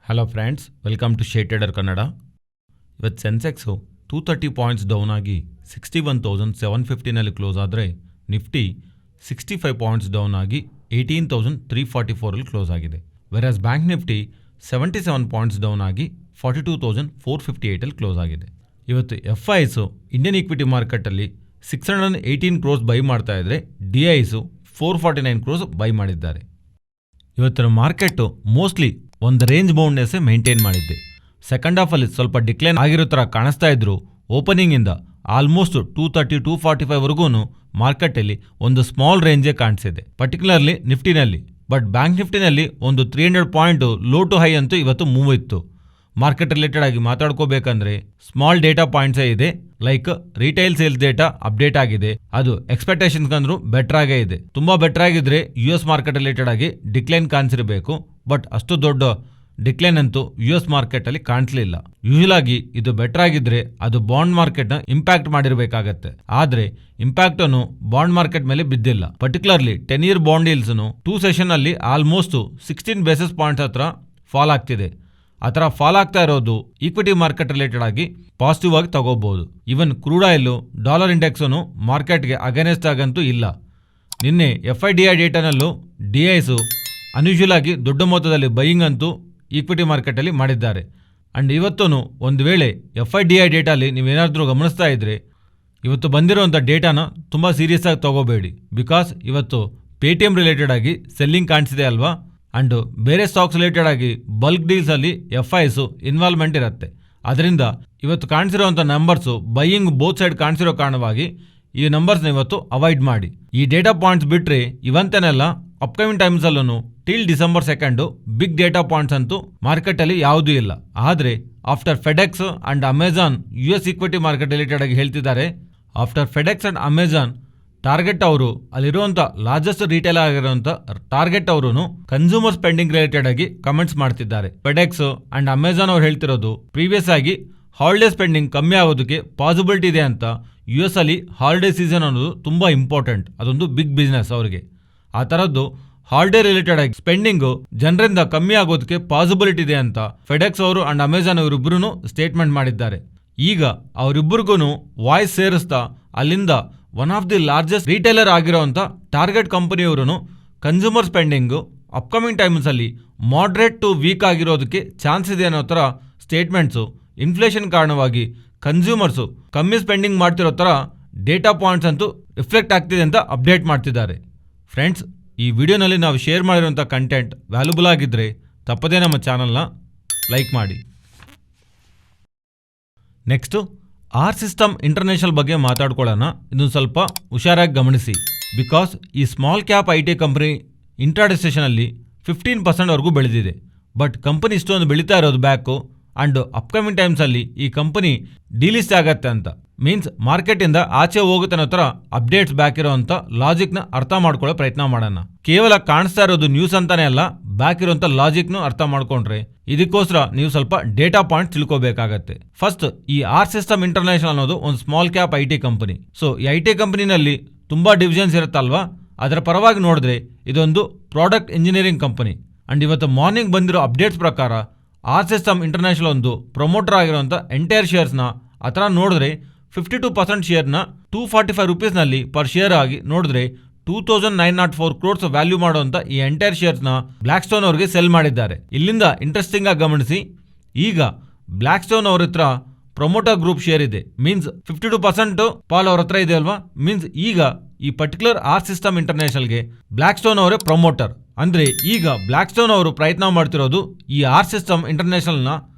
Hello friends, welcome to share trader Kannada. ಇವತ್ತು sensex 230 points down ಆಗಿ 61,750ನಲ್ಲಿ ಕ್ಲೋಸ್ ಆದರೆ ನಿಫ್ಟಿ 65 ಪಾಯಿಂಟ್ಸ್ ಡೌನ್ ಆಗಿ 18,344ರಲ್ಲಿ ಕ್ಲೋಸ್ ಆಗಿದೆ. Whereas bank nifty 77 points down ಆಗಿ 42,458ಲ್ಲಿ ಕ್ಲೋಸ್ ಆಗಿದೆ. ಇವತ್ತು FISಸು ಇಂಡಿಯನ್ ಈಕ್ವಿಟಿ ಮಾರ್ಕೆಟಲ್ಲಿ 618 ಕ್ರೋರ್ಸ್ ಬೈ ಮಾಡ್ತಾ ಇದ್ದರೆ DISಸು 449 ಕ್ರೋರ್ಸ್ ಬೈ ಮಾಡಿದ್ದಾರೆ. ಇವತ್ತಿನ ಮಾರ್ಕೆಟು ಮೋಸ್ಟ್ಲಿ ಒಂದು ರೇಂಜ್ ಬೌಂಡ್ನೆಸ್ಸೇ ಮೇಂಟೈನ್ ಮಾಡಿದ್ದೆ. ಸೆಕೆಂಡ್ ಹಾಫಲ್ಲಿ ಸ್ವಲ್ಪ ಡಿಕ್ಲೈನ್ ಆಗಿರೋ ಥರ ಕಾಣಿಸ್ತಾ ಇದ್ರು. ಓಪನಿಂಗಿಂದ ಆಲ್ಮೋಸ್ಟ್ 230-245ವರೆಗೂ ಮಾರ್ಕೆಟಲ್ಲಿ ಒಂದು ಸ್ಮಾಲ್ ರೇಂಜೇ ಕಾಣಿಸಿದೆ, ಪರ್ಟಿಕ್ಯುಲರ್ಲಿ ನಿಫ್ಟಿನಲ್ಲಿ. ಬಟ್ ಬ್ಯಾಂಕ್ ನಿಫ್ಟಿನಲ್ಲಿ ಒಂದು 300 ಪಾಯಿಂಟ್ ಲೋ ಟು ಹೈ ಅಂತೂ ಇವತ್ತು ಮೂವ್ ಇತ್ತು. ಮಾರ್ಕೆಟ್ ರಿಲೇಟೆಡ್ ಆಗಿ ಮಾತಾಡ್ಕೋಬೇಕಂದ್ರೆ ಸ್ಮಾಲ್ ಡೇಟಾ ಪಾಯಿಂಟ್ಸೇ ಇದೆ. Like retail sales data update ಆಗಿದೆ, ಅದು ಎಕ್ಸ್ಪೆಕ್ಟೇಷನ್ಸ್ ಅಂದ್ರೂ ಬೆಟರ್ ಆಗೇ ಇದೆ. ತುಂಬಾ ಬೆಟರ್ ಆಗಿದ್ರೆ US ಮಾರ್ಕೆಟ್ ರಿಲೇಟೆಡ್ ಆಗಿ ಡಿಕ್ಲೈನ್ ಕಾಣಿಸಿರಬೇಕು. ಬಟ್ ಅಷ್ಟು ದೊಡ್ಡ ಡಿಕ್ಲೈನ್ ಅಂತೂ US ಮಾರ್ಕೆಟ್ ಅಲ್ಲಿ ಕಾಣಿಸ್ಲಿಲ್ಲ. ಯೂಶುವಲ್ ಆಗಿ ಇದು ಬೆಟರ್ ಆಗಿದ್ರೆ ಅದು ಬಾಂಡ್ ಮಾರ್ಕೆಟ್ ನ ಇಂಪ್ಯಾಕ್ಟ್ ಮಾಡಿರಬೇಕಾಗತ್ತೆ. ಆದ್ರೆ ಇಂಪ್ಯಾಕ್ಟ್ ಅನ್ನು ಬಾಂಡ್ ಮಾರ್ಕೆಟ್ ಮೇಲೆ ಬಿದ್ದಿಲ್ಲ. ಪರ್ಟಿಕ್ಯುಲರ್ಲಿ 10 year ಬಾಂಡ್ ಯೀಲ್ಡ್ಸ್ 2 ಸೆಷನ್ ಅಲ್ಲಿ ಆಲ್ಮೋಸ್ಟ್ 16 ಬೇಸಿಸ್ ಪಾಯಿಂಟ್ಸ್ ಹತ್ರ ಫಾಲ್ ಆಗ್ತಿದೆ. ಆ ಥರ ಫಾಲ್ ಆಗ್ತಾ ಇರೋದು ಈಕ್ವಿಟಿ ಮಾರ್ಕೆಟ್ ರಿಲೇಟೆಡ್ ಆಗಿ ಪಾಸಿಟಿವ್ ಆಗಿ ತಗೋಬಹುದು. Even crude oil dollar index ಮಾರ್ಕೆಟ್ಗೆ ಅಗೇನೆಸ್ಟ್ ಆಗಂತೂ ಇಲ್ಲ. ನಿನ್ನೆ FIDI ಡೇಟಾನಲ್ಲೂ DISಸು ಅನ್ಯೂಶುವಲ್ ಆಗಿ ದೊಡ್ಡ ಮೊತ್ತದಲ್ಲಿ ಬೈಯಿಂಗ್ ಅಂತೂ ಈಕ್ವಿಟಿ ಮಾರ್ಕೆಟಲ್ಲಿ ಮಾಡಿದ್ದಾರೆ. ಆ್ಯಂಡ್ ಇವತ್ತೂ ಒಂದು ವೇಳೆ FIDI ಡೇಟಾಲಿ ನೀವೇನಾದರೂ ಗಮನಿಸ್ತಾ ಇದ್ರೆ ಇವತ್ತು ಬಂದಿರೋಂಥ ಡೇಟಾನ ತುಂಬ ಸೀರಿಯಸ್ ಆಗಿ ತಗೋಬೇಡಿ. ಬಿಕಾಸ್ ಇವತ್ತು ಪೇಟಿಎಂ ರಿಲೇಟೆಡ್ ಆಗಿ ಸೆಲ್ಲಿಂಗ್ ಕಾಣಿಸಿದೆ ಅಲ್ವಾ. ಆ್ಯಂಡ್ ಬೇರೆ ಸ್ಟಾಕ್ಸ್ ರಿಲೇಟೆಡ್ ಆಗಿ ಬಲ್ಕ್ ಡೀಲ್ಸಲ್ಲಿ FISಸು ಇನ್ವಾಲ್ವ್ಮೆಂಟ್ ಇರುತ್ತೆ. ಅದರಿಂದ ಇವತ್ತು ಕಾಣಿಸಿರೋಂಥ ನಂಬರ್ಸು ಬೈಯಿಂಗ್ ಬೋತ್ ಸೈಡ್ ಕಾಣಿಸಿರೋ ಕಾರಣವಾಗಿ ಈ ನಂಬರ್ಸ್ನ ಇವತ್ತು ಅವಾಯ್ಡ್ ಮಾಡಿ. ಈ ಡೇಟಾ ಪಾಯಿಂಟ್ಸ್ ಬಿಟ್ಟರೆ ಇವಂತನೆಲ್ಲ ಅಪ್ಕಮಿಂಗ್ ಟೈಮ್ಸಲ್ಲೂ till December 2 big data points ಅಂತೂ ಮಾರ್ಕೆಟಲ್ಲಿ ಯಾವುದೂ ಇಲ್ಲ. ಆದರೆ after FedEx and Amazon US equity market related ಆಗಿ ಹೇಳ್ತಿದ್ದಾರೆ. After FedEx and Amazon Target ಅವರು ಅಲ್ಲಿರುವಂಥ ಲಾರ್ಜೆಸ್ಟ್ ರಿಟೇಲ್ ಆಗಿರುವಂಥ ಟಾರ್ಗೆಟ್ ಅವರು ಕನ್ಸ್ಯೂಮರ್ ಸ್ಪೆಂಡಿಂಗ್ ರಿಲೇಟೆಡ್ ಆಗಿ ಕಮೆಂಟ್ಸ್ ಮಾಡ್ತಿದ್ದಾರೆ. ಫೆಡೆಕ್ಸ್ ಆ್ಯಂಡ್ ಅಮೆಜಾನ್ ಅವ್ರು ಹೇಳ್ತಿರೋದು ಪ್ರೀವಿಯಸ್ ಆಗಿ ಹಾಲಿಡೇ ಸ್ಪೆಂಡಿಂಗ್ ಕಮ್ಮಿ ಆಗೋದಕ್ಕೆ ಪಾಸಿಬಿಲಿಟಿ ಇದೆ ಅಂತ. US ಅಲ್ಲಿ ಹಾಲಿಡೇ ಸೀಸನ್ ಅನ್ನೋದು ತುಂಬ ಇಂಪಾರ್ಟೆಂಟ್, ಅದೊಂದು ಬಿಗ್ ಬಿಸ್ನೆಸ್ ಅವರಿಗೆ. ಆ ಥರದ್ದು ಹಾಲಿಡೇ ರಿಲೇಟೆಡ್ ಆಗಿ ಸ್ಪೆಂಡಿಂಗು ಜನರಿಂದ ಕಮ್ಮಿ ಆಗೋದಕ್ಕೆ ಪಾಸಿಬಿಲಿಟಿ ಇದೆ ಅಂತ ಫೆಡೆಕ್ಸ್ ಅವರು ಅಂಡ್ ಅಮೆಜಾನ್ ಅವರಿಬ್ಬರೂ ಸ್ಟೇಟ್ಮೆಂಟ್ ಮಾಡಿದ್ದಾರೆ. ಈಗ ಅವರಿಬ್ಬರಿಗೂ ವಾಯ್ಸ್ ಸೇರಿಸ್ತಾ ಅಲ್ಲಿಂದ one of the largest retailer ಆಗಿರೋಂಥ ಟಾರ್ಗೆಟ್ ಕಂಪನಿಯವರು ಕನ್ಸ್ಯೂಮರ್ ಸ್ಪೆಂಡಿಂಗು ಅಪ್ಕಮಿಂಗ್ ಟೈಮ್ಸಲ್ಲಿ ಮಾಡ್ರೇಟ್ ಟು ವೀಕ್ ಆಗಿರೋದಕ್ಕೆ ಚಾನ್ಸ್ ಇದೆ ಅನ್ನೋ ಥರ ಸ್ಟೇಟ್ಮೆಂಟ್ಸು ಇನ್ಫ್ಲೇಷನ್ ಕಾರಣವಾಗಿ ಕನ್ಸ್ಯೂಮರ್ಸು ಕಮ್ಮಿ ಸ್ಪೆಂಡಿಂಗ್ ಮಾಡ್ತಿರೋ ಥರ ಡೇಟಾ ಪಾಯಿಂಟ್ಸ್ ಅಂತೂ ರಿಫ್ಲೆಕ್ಟ್ ಆಗ್ತಿದೆ ಅಂತ ಅಪ್ಡೇಟ್ ಮಾಡ್ತಿದ್ದಾರೆ. ಫ್ರೆಂಡ್ಸ್, ಈ ವಿಡಿಯೋನಲ್ಲಿ ನಾವು ಶೇರ್ ಮಾಡಿರೋಂಥ ಕಂಟೆಂಟ್ ವ್ಯಾಲ್ಯೂಬಲ್ ಆಗಿದ್ದರೆ ತಪ್ಪದೇ ನಮ್ಮ ಚಾನಲ್ನ ಲೈಕ್ ಮಾಡಿ. ನೆಕ್ಸ್ಟು ಆರ್ ಸಿಸ್ಟಮ್ ಇಂಟರ್ನ್ಯಾಷನಲ್ ಬಗ್ಗೆ ಮಾತಾಡ್ಕೊಳ್ಳೋಣ. ಇದನ್ನು ಸ್ವಲ್ಪ ಹುಷಾರಾಗಿ ಗಮನಿಸಿ. ಬಿಕಾಸ್ ಈ small cap IT company intraday ಸೆಷನಲ್ಲಿ 15% ಬೆಳೆದಿದೆ. ಬಟ್ ಕಂಪನಿ ಇಷ್ಟೊಂದು ಬೆಳೀತಾ ಇರೋದು ಬ್ಯಾಕು ಆ್ಯಂಡ್ ಅಪ್ಕಮಿಂಗ್ ಟೈಮ್ಸಲ್ಲಿ ಈ ಕಂಪನಿ ಡಿಲಿಸ್ಟ್ ಆಗತ್ತೆ ಅಂತ. ಮೀನ್ಸ್ ಮಾರ್ಕೆಟಿಂದ ಆಚೆ ಹೋಗುತ್ತೆ ಅನ್ನೋ ಥರ ಅಪ್ಡೇಟ್ಸ್ ಬ್ಯಾಕ್ ಇರೋವಂಥ ಲಾಜಿಕ್ನ ಅರ್ಥ ಮಾಡ್ಕೊಳ್ಳೋ ಪ್ರಯತ್ನ ಮಾಡೋಣ. ಕೇವಲ ಕಾಣಿಸ್ತಾ ಇರೋದು ನ್ಯೂಸ್ ಅಂತಾನೆ ಅಲ್ಲ, ಬ್ಯಾಕ್ ಇರೋಂಥ ಲಾಜಿಕ್ನು ಅರ್ಥ ಮಾಡ್ಕೊಂಡ್ರೆ ಇದಕ್ಕೋಸ್ಕರ ನೀವು ಸ್ವಲ್ಪ ಡೇಟಾ ಪಾಯಿಂಟ್ ತಿಳ್ಕೋಬೇಕಾಗತ್ತೆ. ಫಸ್ಟ್, ಈ ಆರ್ ಸಿಸ್ಟಮ್ ಇಂಟರ್ನ್ಯಾಷನಲ್ ಅನ್ನೋದು ಒಂದು small cap IT company. So ಈ IT ಕಂಪನಿನಲ್ಲಿ ತುಂಬ ಡಿವಿಷನ್ಸ್ ಇರುತ್ತಲ್ವಾ, ಅದರ ಪರವಾಗಿ ನೋಡಿದ್ರೆ ಇದೊಂದು ಪ್ರಾಡಕ್ಟ್ ಇಂಜಿನಿಯರಿಂಗ್ ಕಂಪನಿ. ಆ್ಯಂಡ್ ಇವತ್ತು ಮಾರ್ನಿಂಗ್ ಬಂದಿರೋ ಅಪ್ಡೇಟ್ಸ್ ಪ್ರಕಾರ ಆರ್ ಸಿಸ್ಟಮ್ ಇಂಟರ್ನ್ಯಾಷನಲ್ ಒಂದು ಪ್ರಮೋಟರ್ ಆಗಿರೋಂಥ ಎಂಟೈರ್ ಶೇರ್ಸ್ನ ಆ ಥರ ನೋಡಿದ್ರೆ 52% ಶೇರ್ನ 245 ರೂಪೀಸ್ನಲ್ಲಿ ಪರ್ ಶೇರ್ ಆಗಿ ನೋಡಿದ್ರೆ 2,904 ಕ್ರೋರ್ಸ್ ವ್ಯಾಲ್ಯೂ ಮಾಡುವಂಥ ಈ ಎಂಟೈರ್ ಶೇರ್ಸ್ನ ಬ್ಲ್ಯಾಕ್ ಸ್ಟೋನ್ ಅವ್ರಿಗೆ ಸೆಲ್ ಮಾಡಿದ್ದಾರೆ. ಇಲ್ಲಿಂದ ಇಂಟ್ರೆಸ್ಟಿಂಗ್ ಆಗಿ ಗಮನಿಸಿ, ಈಗ ಬ್ಲ್ಯಾಕ್ ಸ್ಟೋನ್ ಅವ್ರ ಹತ್ರ ಪ್ರಮೋಟರ್ ಗ್ರೂಪ್ ಶೇರ್ ಇದೆ. ಮೀನ್ಸ್ 52% ಪಾಲ್ ಅವ್ರ ಹತ್ರ ಇದೆ ಅಲ್ವಾ. ಮೀನ್ಸ್ ಈಗ ಈ ಪರ್ಟಿಕ್ಯುಲರ್ ಆರ್ ಸಿಸ್ಟಮ್ ಇಂಟರ್ನ್ಯಾಷನಲ್ಗೆ ಬ್ಲ್ಯಾಕ್ ಸ್ಟೋನ್ ಅವರೇ ಪ್ರಮೋಟರ್. ಅಂದರೆ ಈಗ ಬ್ಲ್ಯಾಕ್ ಸ್ಟೋನ್ ಅವರು ಪ್ರಯತ್ನ ಮಾಡ್ತಿರೋದು ಈ ಆರ್ ಸಿಸ್ಟಮ್ ಇಂಟರ್ನ್ಯಾಷನಲ್ನ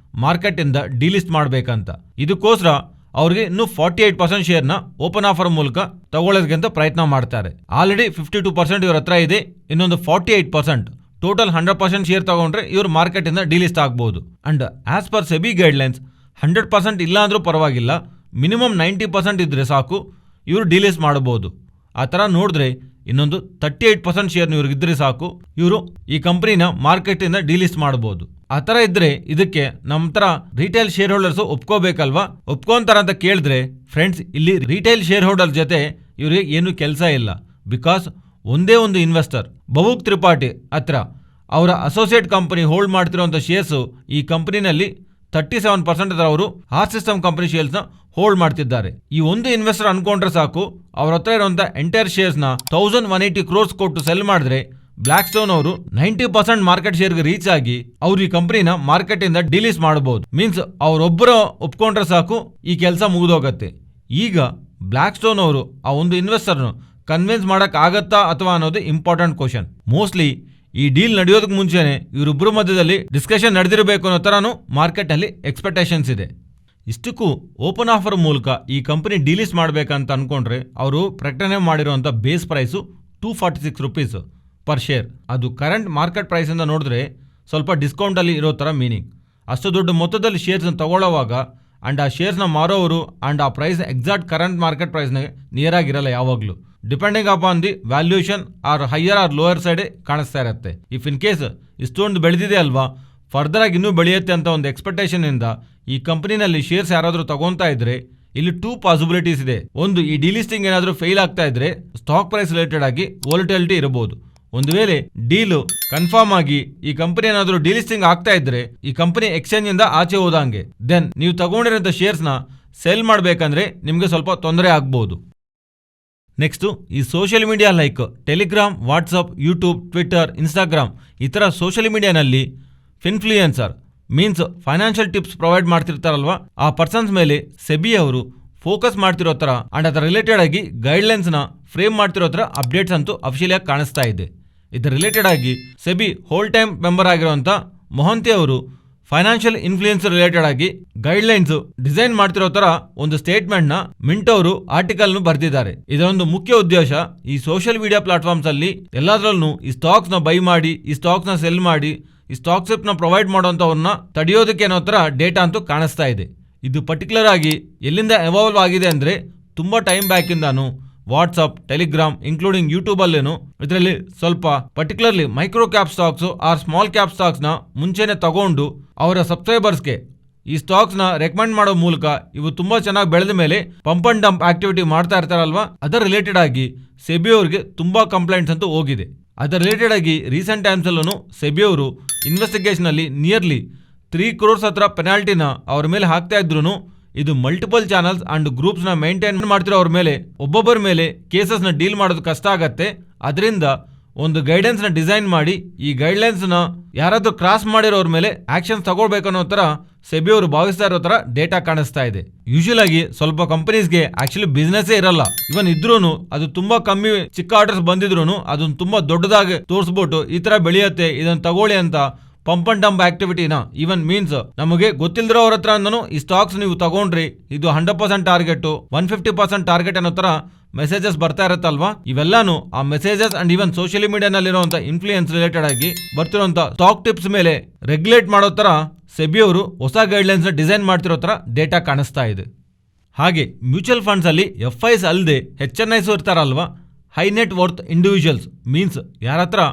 ಮಾರ್ಕೆಟಿಂದ ಡಿಲಿಸ್ಟ್ ಮಾಡಬೇಕಂತ. ಇದಕ್ಕೋಸ್ಕರ ಅವ್ರಿಗೆ ಇನ್ನೂ 48% ಶೇರ್ನ ಓಪನ್ ಆಫರ್ ಮೂಲಕ ತಗೊಳ್ಳೋದಕ್ಕೆ ಅಂತ ಪ್ರಯತ್ನ ಮಾಡ್ತಾರೆ. ಆಲ್ರೆಡಿ 52% ಇವ್ರ ಹತ್ರ ಇದೆ, ಇನ್ನೊಂದು 48% ಟೋಟಲ್ 100% ಶೇರ್ ತಗೊಂಡ್ರೆ ಇವರು ಮಾರ್ಕೆಟಿಂದ ಡಿಲಿಸ್ಟ್ ಆಗ್ಬೋದು. And as per SEBI guidelines 100% ಇಲ್ಲ ಅಂದ್ರೂ ಪರವಾಗಿಲ್ಲ, ಮಿನಿಮಮ್ 90% ಇದ್ರೆ ಸಾಕು ಇವರು ಡಿಲಿಸ್ಟ್ ಮಾಡಬಹುದು. ಆ ಥರ ನೋಡಿದ್ರೆ ಇನ್ನೊಂದು 38% ಶೇರ್ ಇವ್ರಿಗಿದ್ರೆ ಸಾಕು, ಇವರು ಈ ಕಂಪನಿನ ಮಾರ್ಕೆಟಿಂದ ಡಿಲಿಸ್ಟ್ ಮಾಡಬಹುದು. ಆ ಥರ ಇದ್ರೆ ಇದಕ್ಕೆ ನಮ್ಮ ಥರ ರಿಟೇಲ್ ಶೇರ್ ಹೋಲ್ಡರ್ಸು ಒಪ್ಕೋಬೇಕಲ್ವಾ. ಒಪ್ಕೊಂತಾರ ಅಂತ ಕೇಳಿದ್ರೆ ಫ್ರೆಂಡ್ಸ್, ಇಲ್ಲಿ ರಿಟೇಲ್ ಶೇರ್ ಹೋಲ್ಡರ್ ಜೊತೆ ಇವ್ರಿಗೆ ಏನು ಕೆಲಸ ಇಲ್ಲ. ಬಿಕಾಸ್ ಒಂದೇ ಒಂದು ಇನ್ವೆಸ್ಟರ್ ಬಹುಕ್ ತ್ರಿಪಾಠಿ ಹತ್ರ ಅವರ ಅಸೋಸಿಯೇಟ್ ಕಂಪನಿ ಹೋಲ್ಡ್ ಮಾಡ್ತಿರುವಂಥ ಶೇರ್ಸು ಈ ಕಂಪನಿನಲ್ಲಿ 37% ಅವರು ಹಾರ್ ಸಿಸ್ಟಮ್ ಕಂಪನಿ ಶೇರ್ಸ್ನ ಹೋಲ್ಡ್ ಮಾಡ್ತಿದ್ದಾರೆ. ಈ ಒಂದು ಇನ್ವೆಸ್ಟರ್ ಅನ್ಕೊಂಡ್ರೆ ಸಾಕು, ಅವ್ರ ಹತ್ರ ಇರುವಂಥ ಎಂಟೈರ್ ಶೇರ್ಸ್ನ 1180 crores ಕೊಟ್ಟು ಸೆಲ್ ಮಾಡಿದ್ರೆ ಬ್ಲಾಕ್ ಸ್ಟೋನ್ ಅವರು 90% ಮಾರ್ಕೆಟ್ ಶೇರ್ಗೆ ರೀಚ್ ಆಗಿ ಅವ್ರು ಈ ಕಂಪನಿನ ಮಾರ್ಕೆಟ್ ಇಂದ ಡಿಲೀಸ್ ಮಾಡಬಹುದು. ಮೀನ್ಸ್ ಅವರೊಬ್ಬರ ಒಪ್ಕೊಂಡ್ರೆ ಸಾಕು ಈ ಕೆಲಸ ಮುಗಿದೋಗತ್ತೆ. ಈಗ ಬ್ಲಾಕ್ ಸ್ಟೋನ್ ಅವರು ಆ ಒಂದು ಇನ್ವೆಸ್ಟರ್ನ ಕನ್ವಿನ್ಸ್ ಮಾಡಕ್ ಆಗತ್ತಾ ಅಥವಾ ಅನ್ನೋದು ಇಂಪಾರ್ಟೆಂಟ್ ಕ್ವಶನ್. ಮೋಸ್ಟ್ಲಿ ಈ ಡೀಲ್ ನಡೆಯೋದಕ್ಕೆ ಮುಂಚೆನೆ ಇವರಿಬ್ಬರ ಮಧ್ಯದಲ್ಲಿ ಡಿಸ್ಕಷನ್ ನಡೆದಿರಬೇಕು ಅನ್ನೋ ತರಾನು ಮಾರ್ಕೆಟ್ ನಲ್ಲಿ ಎಕ್ಸ್ಪೆಕ್ಟೇಷನ್ಸ್ ಇದೆ. ಇಷ್ಟಕ್ಕೂ ಓಪನ್ ಆಫರ್ ಮೂಲಕ ಈ ಕಂಪನಿ ಡೀಲಿಸ್ ಮಾಡಬೇಕಂತ ಅನ್ಕೊಂಡ್ರೆ ಅವರು ಪ್ರಕಟಣೆ ಮಾಡಿರುವಂಥ base price 246 rupees per share. ಅದು ಕರೆಂಟ್ ಮಾರ್ಕೆಟ್ ಪ್ರೈಸಿಂದ ನೋಡಿದ್ರೆ ಸ್ವಲ್ಪ ಡಿಸ್ಕೌಂಟಲ್ಲಿ ಇರೋ ಥರ ಮೀನಿಂಗ್. ಅಷ್ಟು ದೊಡ್ಡ ಮೊತ್ತದಲ್ಲಿ ಶೇರ್ಸ್ನ ತಗೊಳ್ಳೋವಾಗ ಆ್ಯಂಡ್ ಆ ಶೇರ್ಸ್ನ ಮಾರೋವರು ಆ್ಯಂಡ್ ಆ ಪ್ರೈಸ್ ಎಕ್ಸಾಕ್ಟ್ ಕರೆಂಟ್ ಮಾರ್ಕೆಟ್ ಪ್ರೈಸ್ನ ನಿಯರ್ ಆಗಿರಲ್ಲ ಯಾವಾಗಲೂ. Depending upon the valuation or higher or lower ಸೈಡೇ ಕಾಣಿಸ್ತಾ ಇರುತ್ತೆ. ಇಫ್ ಇನ್ ಕೇಸ್ ಇಷ್ಟೊಂದು ಬೆಳೆದಿದೆ ಅಲ್ವಾ, ಫರ್ದರ್ ಆಗಿ ಇನ್ನೂ ಬೆಳೆಯುತ್ತೆ ಅಂತ ಒಂದು ಎಕ್ಸ್ಪೆಕ್ಟೇಷನ್ ಇಂದ ಈ ಕಂಪನಿನಲ್ಲಿ ಶೇರ್ಸ್ ಯಾರಾದರೂ ತಗೊತಾ ಇದ್ರೆ ಇಲ್ಲಿ 2 ಪಾಸಿಬಿಲಿಟೀಸ್ ಇದೆ. ಒಂದು, ಈ ಡಿಲಿಸ್ಟಿಂಗ್ ಏನಾದರೂ ಫೇಲ್ ಆಗ್ತಾ ಇದ್ರೆ ಸ್ಟಾಕ್ ಪ್ರೈಸ್ ರಿಲೇಟೆಡ್ ಆಗಿ ವೋಲಟಿಲಿಟಿ ಇರಬಹುದು. ಒಂದು ವೇಳೆ ಡೀಲು ಕನ್ಫರ್ಮ್ ಆಗಿ ಈ ಕಂಪನಿ ಏನಾದರೂ ಡಿಲಿಸ್ಟಿಂಗ್ ಆಗ್ತಾ ಇದ್ರೆ ಈ ಕಂಪನಿ ಎಕ್ಸ್ಚೇಂಜ್ ಇಂದ ಆಚೆ ಹೋದಂಗೆ, ದೆನ್ ನೀವು ತಗೊಂಡಿರೋಂಥ ಶೇರ್ಸ್ನ ಸೆಲ್ ಮಾಡಬೇಕಂದ್ರೆ ನಿಮಗೆ ಸ್ವಲ್ಪ ತೊಂದರೆ ಆಗ್ಬೋದು. ನೆಕ್ಸ್ಟು, ಈ social media like Telegram, WhatsApp, YouTube, Twitter, Instagram ಈ ಥರ ಸೋಷಿಯಲ್ ಮೀಡಿಯಾನಲ್ಲಿ influencer means financial tips provide ಮಾಡ್ತಿರ್ತಾರಲ್ವ, ಆ ಪರ್ಸನ್ಸ್ ಮೇಲೆ ಸೆಬಿ ಅವರು ಫೋಕಸ್ ಮಾಡ್ತಿರೋ ಥರ ಆ್ಯಂಡ್ ಅದರ ರಿಲೇಟೆಡ್ ಆಗಿ ಗೈಡ್ಲೈನ್ಸ್ನ ಫ್ರೇಮ್ ಮಾಡ್ತಿರೋ ಥರ ಅಪ್ಡೇಟ್ಸ್ ಅಂತೂ ಅಫಿಷಿಯಲಿಯಾಗಿ ಕಾಣಿಸ್ತಾ ಇದೆ. ಇದರ ರಿಲೇಟೆಡ್ ಆಗಿ ಸೆಬಿ ಹೋಲ್ ಟೈಮ್ ಮೆಂಬರ್ ಆಗಿರುವಂಥ ಮೊಹಂತಿ ಅವರು ಫೈನಾನ್ಷಿಯಲ್ ಇನ್ಫ್ಲೂಯೆನ್ಸ್ ರಿಲೇಟೆಡ್ ಆಗಿ ಗೈಡ್ಲೈನ್ಸ್ ಡಿಸೈನ್ ಮಾಡ್ತಿರೋ ತರ ಒಂದು ಸ್ಟೇಟ್ಮೆಂಟ್ ನ ಮಿಂಟ್ ಅವರು ಆರ್ಟಿಕಲ್ ಬರೆದಿದ್ದಾರೆ. ಇದರ ಒಂದು ಮುಖ್ಯ ಉದ್ದೇಶ ಈ ಸೋಷಿಯಲ್ ಮೀಡಿಯಾ ಪ್ಲಾಟ್ಫಾರ್ಮ್ಸ್ ಅಲ್ಲಿ ಎಲ್ಲದರಲ್ಲೂ ಈ ಸ್ಟಾಕ್ಸ್ ನ ಬೈ ಮಾಡಿ, ಈ ಸ್ಟಾಕ್ಸ್ ನ ಸೆಲ್ ಮಾಡಿ, ಈ ಸ್ಟಾಕ್ ಸಿಪ್ ನ ಪ್ರೊವೈಡ್ ಮಾಡೋಂಥವ್ರನ್ನ ತಡೆಯೋದಕ್ಕೆ ಅನ್ನೋ ತರ ಡೇಟಾ ಅಂತೂ ಕಾಣಿಸ್ತಾ ಇದೆ. ಇದು ಪರ್ಟಿಕ್ಯುಲರ್ ಆಗಿ ಎಲ್ಲಿಂದ ಎವಾಲ್ವ್ ಆಗಿದೆ ಅಂದ್ರೆ ತುಂಬಾ ಟೈಮ್ ಬ್ಯಾಕ್ ಇಂದಾನು ವಾಟ್ಸಪ್, ಟೆಲಿಗ್ರಾಮ್ ಇನ್ಕ್ಲೂಡಿಂಗ್ ಯೂಟ್ಯೂಬ್ ಅಲ್ಲೇನು ಇದರಲ್ಲಿ ಸ್ವಲ್ಪ particularly micro cap stocks or small cap stocks ನ ಮುಂಚೆನೆ ತಗೊಂಡು ಅವರ ಸಬ್ಸ್ಕ್ರೈಬರ್ಸ್ಗೆ ಈ ಸ್ಟಾಕ್ಸ್ ನ ರೆಕಮೆಂಡ್ ಮಾಡೋ ಮೂಲಕ ಇವು ತುಂಬಾ ಚೆನ್ನಾಗಿ ಬೆಳೆದ ಮೇಲೆ ಪಂಪ್ ಅಂಡ್ ಡಂಪ್ ಆಕ್ಟಿವಿಟಿ ಮಾಡ್ತಾ ಇರ್ತಾರಲ್ವಾ, ಅದರ ರಿಲೇಟೆಡ್ ಆಗಿ ಸೆಬಿ ಅವರಿಗೆ ತುಂಬಾ ಕಂಪ್ಲೇಂಟ್ಸ್ ಅಂತೂ ಹೋಗಿದೆ. ಅದರ ರಿಲೇಟೆಡ್ ಆಗಿ ರೀಸೆಂಟ್ ಟೈಮ್ಸ್ ಅಲ್ಲೂ ಸೆಬಿ ಅವರು ಇನ್ವೆಸ್ಟಿಗೇಷನ್ ಅಲ್ಲಿ ನಿಯರ್ಲಿ 3 crores ಹತ್ರ ಪೆನಾಲ್ಟಿನ ಅವ್ರ ಮೇಲೆ ಹಾಕ್ತಾ ಇದ್ರು ಇದು ಮಲ್ಟಿಪಲ್ ಚಾನಲ್ಸ್ ಅಂಡ್ ಗ್ರೂಪ್ಸ್ ನ ಮೇಂಟೈನ್ ಮಾಡ್ತಿರೋ ಅವ್ರ ಮೇಲೆ ಒಬ್ಬೊಬ್ಬರ ಮೇಲೆ ಕೇಸಸ್ ನ ಡೀಲ್ ಮಾಡೋದು ಕಷ್ಟ ಆಗತ್ತೆ. ಅದರಿಂದ ಒಂದು ಗೈಡೆನ್ಸ್ ನ ಡಿಸೈನ್ ಮಾಡಿ ಈ ಗೈಡ್ಲೈನ್ಸ್ ನ ಯಾರಾದ್ರೂ ಕ್ರಾಸ್ ಮಾಡಿರೋರ ಮೇಲೆ ಆಕ್ಷನ್ ತಗೊಳ್ಬೇಕನ್ನೋ ತರ ಸೆಬಿ ಅವರು ಭಾವಿಸ್ತಾ ಇರೋ ತರ ಡೇಟಾ ಕಾಣಿಸ್ತಾ ಇದೆ. ಯೂಶುವಲ್ ಆಗಿ ಸ್ವಲ್ಪ ಕಂಪನೀಸ್ಗೆ ಆಕ್ಚುಲಿ ಬಿಸ್ನೆಸ್ ಇರಲ್ಲ, ಇವನ್ ಇದ್ರೂನು ಅದು ತುಂಬಾ ಕಮ್ಮಿ ಚಿಕ್ಕ ಆರ್ಡರ್ಸ್ ಬಂದಿದ್ರು ಅದನ್ನ ತುಂಬಾ ದೊಡ್ಡದಾಗಿ ತೋರಿಸ್ಬಿಟ್ಟು ಈ ತರ ಬೆಳೆಯುತ್ತೆ ಇದನ್ನ ತಗೊಳ್ಳಿ ಅಂತ ಪಂಪ್ ಅಂಡ್ ಡಂಪ್ ಆಕ್ಟಿವಿಟಿನ ಈವನ್ ಮೀನ್ಸ್ ನಮಗೆ ಗೊತ್ತಿಲ್ದಿರೋ ಅವ್ರ ಹತ್ರ ಈ ಸ್ಟಾಕ್ಸ್ ನೀವು ತಗೊಂಡ್ರಿ ಇದು 100% ಟಾರ್ಗೆಟ್ 150% ಟಾರ್ಗೆಟ್ ಅನ್ನೋ ತರ ಮೆಸೇಜಸ್ ಬರ್ತಾ ಇರುತ್ತಲ್ವಾ, ಇವೆಲ್ಲಾನು ಆ ಮೆಸೇಜಸ್ ಅಂಡ್ ಈವನ್ ಸೋಷಿಯಲ್ ಮೀಡಿಯಾನಲ್ಲಿರುವಂತ ಇನ್ಫ್ಲೂಯೆನ್ಸ್ ರಿಲೇಟೆಡ್ ಆಗಿ ಬರ್ತಿರುವಂತ ಸ್ಟಾಕ್ ಟಿಪ್ಸ್ ಮೇಲೆ ರೆಗ್ಯುಲೇಟ್ ಮಾಡೋ ತರ ಸೆಬಿ ಅವರು ಹೊಸ ಗೈಡ್ಲೈನ್ಸ್ ನ ಡಿಸೈನ್ ಮಾಡ್ತಿರೋ ತರ ಡೇಟಾ ಕಾಣಿಸ್ತಾ ಇದೆ. ಹಾಗೆ ಮ್ಯೂಚುವಲ್ ಫಂಡ್ಸ್ ಅಲ್ಲಿ FIs ಅಲ್ಲದೆ HNIs ಇರ್ತಾರಲ್ವಾ, high net worth individuals means ಯಾರ ಹತ್ರ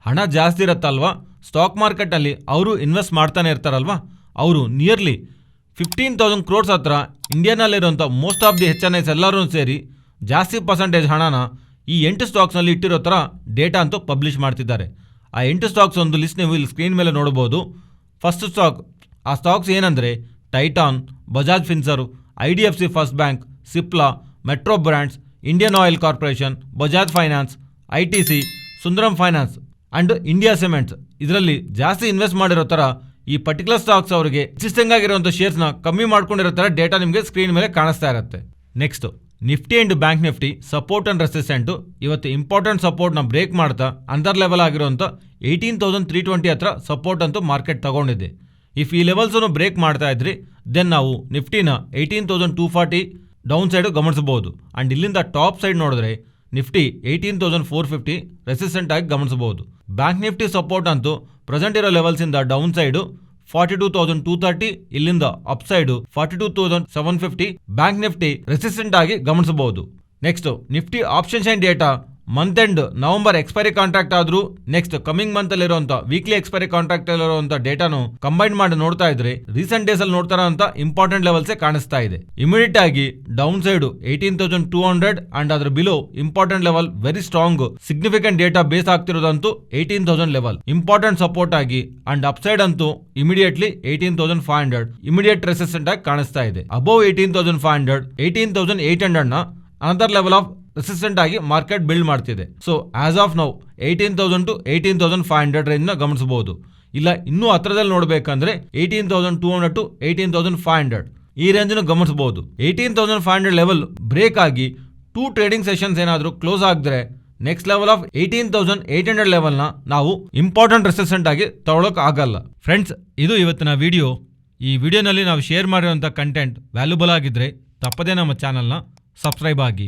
ಹಣ ಜಾಸ್ತಿ ಇರುತ್ತಲ್ವಾ ಸ್ಟಾಕ್ ಮಾರ್ಕೆಟ್ ಅಲ್ಲಿ ಅವರು ಇನ್ವೆಸ್ಟ್ ಮಾಡ್ತಾನೆ ಇರ್ತಾರಲ್ವಾ, ಅವರು ನಿಯರ್ಲಿ 15,000 crores ಹತ್ರ ಇಂಡಿಯಾನಲ್ಲಿರುವಂಥ ಮೋಸ್ಟ್ ಆಫ್ ದಿ HNIs ಎಲ್ಲರೂ ಸೇರಿ ಜಾಸ್ತಿ ಪರ್ಸೆಂಟೇಜ್ ಹಣನ ಈ 8 ಸ್ಟಾಕ್ಸ್ನಲ್ಲಿ ಇಟ್ಟಿರೋ ಥರ ಡೇಟಾ ಅಂತೂ ಪಬ್ಲಿಷ್ ಮಾಡ್ತಿದ್ದಾರೆ. ಆ 8 ಸ್ಟಾಕ್ಸ್ ಒಂದು ಲಿಸ್ಟ್ ನೀವು ಇಲ್ಲಿ ಸ್ಕ್ರೀನ್ ಮೇಲೆ ನೋಡ್ಬೋದು. ಫಸ್ಟ್ ಸ್ಟಾಕ್, ಆ ಸ್ಟಾಕ್ಸ್ ಏನಂದರೆ Titan, Bajaj Finserv, IDFC first bank, Cipla, Metro Brands, Indian Oil Corporation, Bajaj Finance, ITC, Sundaram Finance and India Cements. ಇದರಲ್ಲಿ ಜಾಸ್ತಿ ಇನ್ವೆಸ್ಟ್ ಮಾಡಿರೋ ತರ ಈ ಪರ್ಟಿಕ್ಯುಲರ್ ಸ್ಟಾಕ್ಸ್ ಅವರಿಗೆ ಎಕ್ಸಿಸ್ಟಿಂಗ್ ಆಗಿರುವಂಥ ಶೇರ್ಸ್ನ ಕಮ್ಮಿ ಮಾಡ್ಕೊಂಡಿರೋ ತರ ಡೇಟಾ ನಿಮಗೆ ಸ್ಕ್ರೀನ್ ಮೇಲೆ ಕಾಣಿಸ್ತಾ ಇರುತ್ತೆ. Next, Nifty and bank Nifty support and resistant ಇವತ್ತು ಇಂಪಾರ್ಟೆಂಟ್ ಸಪೋರ್ಟ್ನ ಬ್ರೇಕ್ ಮಾಡ್ತಾ ಅಂಡರ್ ಲೆವೆಲ್ ಆಗಿರುವಂಥ 18,320 ಹತ್ರ ಸಪೋರ್ಟ್ ಅಂತೂ ಮಾರ್ಕೆಟ್ ತಗೊಂಡಿದೆ. ಇಫ್ ಈ ಲೆವೆಲ್ಸನ್ನು ಬ್ರೇಕ್ ಮಾಡ್ತಾ ಇದ್ರಿ ದೆನ್ ನಾವು ನಿಫ್ಟಿನ 18,240 ಡೌನ್ ಸೈಡ್ ಗಮನಿಸಬಹುದು. ಅಂಡ್ ಇಲ್ಲಿಂದ ಟಾಪ್ ಸೈಡ್ ನೋಡಿದ್ರೆ ನಿಫ್ಟಿ 18,450 ರೆಸಿಸ್ಟೆಂಟ್ ಆಗಿ ಗಮನಿಸಬಹುದು. ಬ್ಯಾಂಕ್ ನಿಫ್ಟಿ ಸಪೋರ್ಟ್ ಅಂತೂ ಪ್ರೆಸೆಂಟ್ ಇರೋ ಲೆವೆಲ್ಸ್ ಇಂದ ಡೌನ್ ಸೈಡ್ 42,230, ಇಲ್ಲಿಂದ up side 42,750 bank Nifty resistant ಆಗಿ ಗಮನಿಸಬಹುದು. Next, Nifty option chain data month end November expiry contract ಆದ್ರೂ ನೆಕ್ಸ್ಟ್ ಕಮಿಂಗ್ ಮಂತ್ ಅಲ್ಲಿ ಇರುವಂತ ವೀಕ್ಲಿ ಎಕ್ಸ್ಪೈರಿ ಕಾಂಟ್ರಾಕ್ಟ್ ಅಲ್ಲಿರುವಂತ ಡೇಟಾನು ಕಂಬೈನ್ ಮಾಡಿ ನೋಡ್ತಾ ಇದ್ರೆ ರೀಸೆಂಟ್ ಡೇಸ್ ಅಲ್ಲಿ ನೋಡ್ತಾರ ಅಂತ ಇಂಪಾರ್ಟೆಂಟ್ ಲೆವೆಲ್ಸ್ ಕಾಣಿಸ್ತಾ ಇದೆ. ಇಮಿಡಿಯೇಟ್ ಆಗಿ ಡೌನ್ ಸೈಡ್ 18,200 ಅಂಡ್ ಅದ್ರ below important level very strong significant data base ಆಗ್ತಿರೋದಂತೂ 18,000 ಲೆವೆಲ್ ಇಂಪಾರ್ಟೆಂಟ್ ಸಪೋರ್ಟ್ ಆಗಿ ಅಂಡ್ ಅಪ್ಸೈಡ್ ಅಂತೂ ಇಮಿಡಿಯೇಟ್ಲಿ 18,500 ಇಮಿಡಿಯೇಟ್ ರೆಸಿಸ್ಟೆಂಟ್ ಆಗಿ ಕಾಣಿಸ್ತಾ ಇದೆ. ಅಬೌವ್ 18,500 18,800 ನ ಅನದರ್ ಲೆವೆಲ್ ಆಫ್ ರೆಸಿಸ್ಟೆಂಟ್ ಆಗಿ ಮಾರ್ಕೆಟ್ ಬಿಲ್ಡ್ ಮಾಡ್ತಿದೆ. So as of now 18,000 to 18,500 range ನ ಗಮನಿಸಬಹುದು. ಇಲ್ಲ ಇನ್ನೂ ಹತ್ರದಲ್ಲಿ ನೋಡ್ಬೇಕಂದ್ರೆ 18,200 ಟು 18,500 ಈ ರೇಂಜ್ ನ ಗಮನಿಸಬಹುದು. 18,500 ಲೆವೆಲ್ ಬ್ರೇಕ್ ಆಗಿ 2 ಟ್ರೇಡಿಂಗ್ ಸೆಷನ್ಸ್ ಏನಾದರೂ ಕ್ಲೋಸ್ ಆಗಿದ್ರೆ ನೆಕ್ಸ್ಟ್ ಲೆವೆಲ್ ಆಫ್ 18,800 ಲೆವೆಲ್ ನ ನಾವು ಇಂಪಾರ್ಟೆಂಟ್ ರೆಸಿಸ್ಟೆಂಟ್ ಆಗಿ ತಗೊಳ್ಳೋಕೆ ಆಗಲ್ಲ. ಫ್ರೆಂಡ್ಸ್, ಇದು ಇವತ್ತಿನ ವಿಡಿಯೋ. ಈ ವಿಡಿಯೋನಲ್ಲಿ ನಾವು ಶೇರ್ ಮಾಡಿರುವಂಥ ಕಂಟೆಂಟ್ ವ್ಯಾಲ್ಯೂಬಲ್ ಆಗಿದ್ರೆ ತಪ್ಪದೇ ನಮ್ಮ ಚಾನಲ್ನ ಸಬ್ಸ್ಕ್ರೈಬ್ ಆಗಿ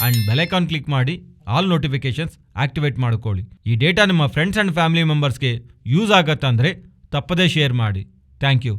ಅಂಡ್ ಬೆಲ್ ಐಕಾನ್ ಕ್ಲಿಕ್ ಮಾಡಿ ಆಲ್ ನೋಟಿಫಿಕೇಶನ್ಸ್ ಆಕ್ಟಿವೇಟ್ ಮಾಡ್ಕೊಳ್ಳಿ. ಈ ಡೇಟಾ ನಿಮ್ಮ ಫ್ರೆಂಡ್ಸ್ ಅಂಡ್ ಫ್ಯಾಮಿಲಿ ಮೆಂಬರ್ಸ್ಗೆ ಯೂಸ್ ಆಗತ್ತಂದ್ರೆ ತಪ್ಪದೇ ಶೇರ್ ಮಾಡಿ. Thank you.